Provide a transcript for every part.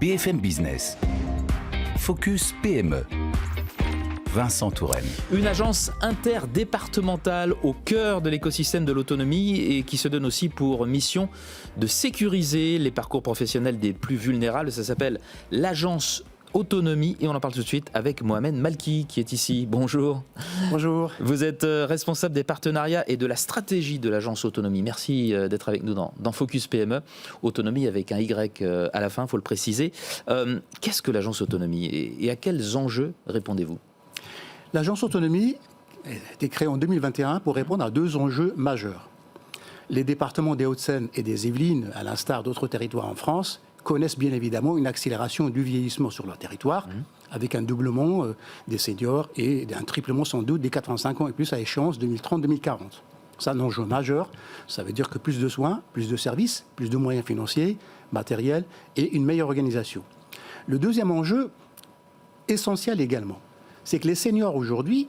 BFM Business. Focus PME. Vincent Touraine. Une agence interdépartementale au cœur de l'écosystème de l'autonomie et qui se donne aussi pour mission de sécuriser les parcours professionnels des plus vulnérables. Ça s'appelle l'agence Autonomie et on en parle tout de suite avec Mohamed Malki qui est ici. Bonjour. Bonjour. Vous êtes responsable des partenariats et de la stratégie de l'agence Autonomie. Merci d'être avec nous dans Focus PME. Autonomie avec un Y à la fin, il faut le préciser. Qu'est-ce que l'agence Autonomie et à quels enjeux répondez-vous ? L'agence Autonomie a été créée en 2021 pour répondre à deux enjeux majeurs. Les départements des Hauts-de-Seine et des Yvelines, à l'instar d'autres territoires en France, connaissent bien évidemment une accélération du vieillissement sur leur territoire, avec un doublement des seniors et un triplement sans doute des 85 ans et plus à échéance 2030-2040. C'est un enjeu majeur, ça veut dire que plus de soins, plus de services, plus de moyens financiers, matériels et une meilleure organisation. Le deuxième enjeu, essentiel également, c'est que les seniors aujourd'hui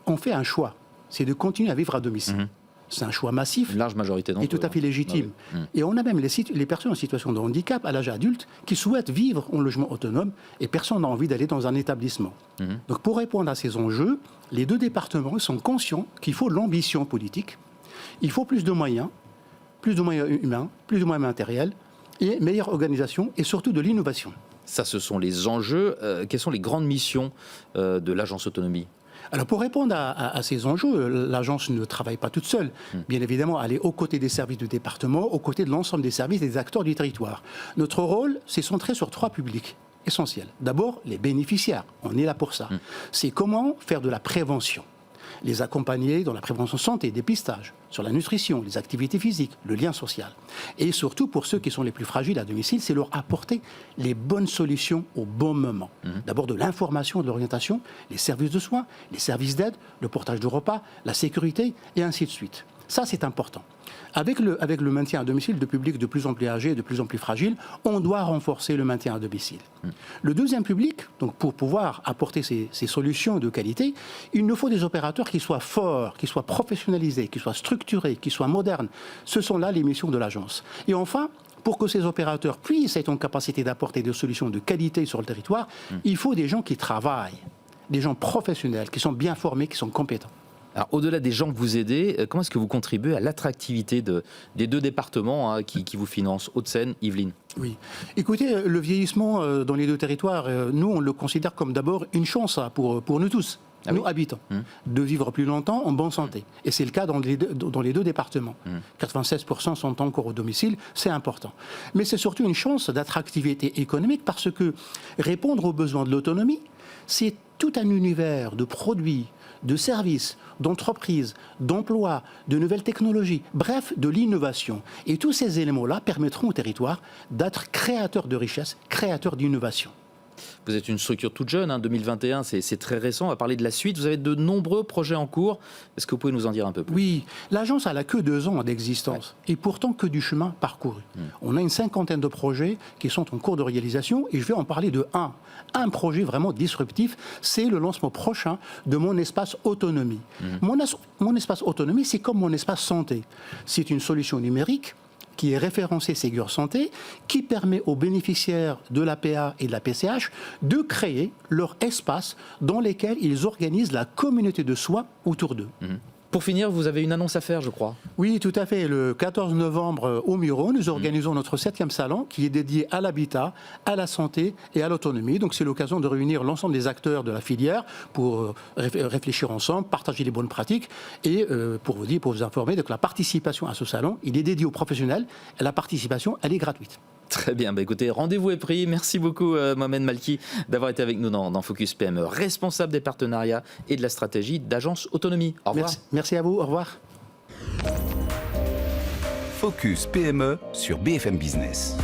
ont fait un choix, c'est de continuer à vivre à domicile. C'est un choix massif. Une large majorité d'entre eux. Et tout à fait légitime. Ah oui. Et on a même les personnes en situation de handicap à l'âge adulte qui souhaitent vivre en logement autonome et personne n'a envie d'aller dans un établissement. Donc pour répondre à ces enjeux, les deux départements sont conscients qu'il faut l'ambition politique, il faut plus de moyens humains, plus de moyens matériels et meilleure organisation et surtout de l'innovation. Ça, ce sont les enjeux. Quelles sont les grandes missions de l'agence Autonomie ? Alors pour répondre à ces enjeux, l'agence ne travaille pas toute seule. Bien évidemment, elle est aux côtés des services du département, aux côtés de l'ensemble des services et des acteurs du territoire. Notre rôle, c'est centré sur trois publics essentiels. D'abord, les bénéficiaires. On est là pour ça. C'est comment faire de la prévention. Les accompagner dans la prévention santé, dépistage, sur la nutrition, les activités physiques, le lien social. Et surtout, pour ceux qui sont les plus fragiles à domicile, c'est leur apporter les bonnes solutions au bon moment. D'abord de l'information, de l'orientation, les services de soins, les services d'aide, le portage de repas, la sécurité, et ainsi de suite. Ça, c'est important. Avec le maintien à domicile de publics de plus en plus âgés, de plus en plus fragiles, on doit renforcer le maintien à domicile. Le deuxième public, donc pour pouvoir apporter ces solutions de qualité, il nous faut des opérateurs qui soient forts, qui soient professionnalisés, qui soient structurés, qui soient modernes. Ce sont là les missions de l'agence. Et enfin, pour que ces opérateurs puissent être en capacité d'apporter des solutions de qualité sur le territoire, il faut des gens qui travaillent, des gens professionnels, qui sont bien formés, qui sont compétents. Alors, au-delà des gens que vous aidez, comment est-ce que vous contribuez à l'attractivité des deux départements qui vous financent, Hauts-de-Seine, Yvelines ? Oui. Écoutez, le vieillissement dans les deux territoires, nous, on le considère comme d'abord une chance pour nous tous, nous habitants, de vivre plus longtemps en bonne santé. Et c'est le cas dans les deux départements. 96% sont encore au domicile, c'est important. Mais c'est surtout une chance d'attractivité économique parce que répondre aux besoins de l'autonomie, c'est tout un univers de produits, de services, d'entreprises, d'emplois, de nouvelles technologies, bref, de l'innovation. Et tous ces éléments-là permettront au territoire d'être créateurs de richesse, créateurs d'innovation. Vous êtes une structure toute jeune, 2021, c'est très récent. On va parler de la suite. Vous avez de nombreux projets en cours. Est-ce que vous pouvez nous en dire un peu plus ? Oui, l'agence n'a que 2 ans d'existence et pourtant que du chemin parcouru. On a une 50aine de projets qui sont en cours de réalisation et je vais en parler de un projet vraiment disruptif, c'est le lancement prochain de mon espace autonomie. Mon espace autonomie, c'est comme mon espace santé. C'est une solution numérique qui est référencé Ségur Santé, qui permet aux bénéficiaires de l'APA et de la PCH de créer leur espace dans lequel ils organisent la communauté de soins autour d'eux. Pour finir, vous avez une annonce à faire, je crois. Oui, tout à fait. Le 14 novembre, au Muro, nous organisons notre 7e salon qui est dédié à l'habitat, à la santé et à l'autonomie. Donc c'est l'occasion de réunir l'ensemble des acteurs de la filière pour réfléchir ensemble, partager les bonnes pratiques et pour vous informer que la participation à ce salon, il est dédié aux professionnels et la participation, elle est gratuite. Très bien, écoutez, rendez-vous est pris. Merci beaucoup Mohamed Malki d'avoir été avec nous dans Focus PME, responsable des partenariats et de la stratégie d'agence Autonomie. Au revoir. Merci à vous, au revoir. Focus PME sur BFM Business.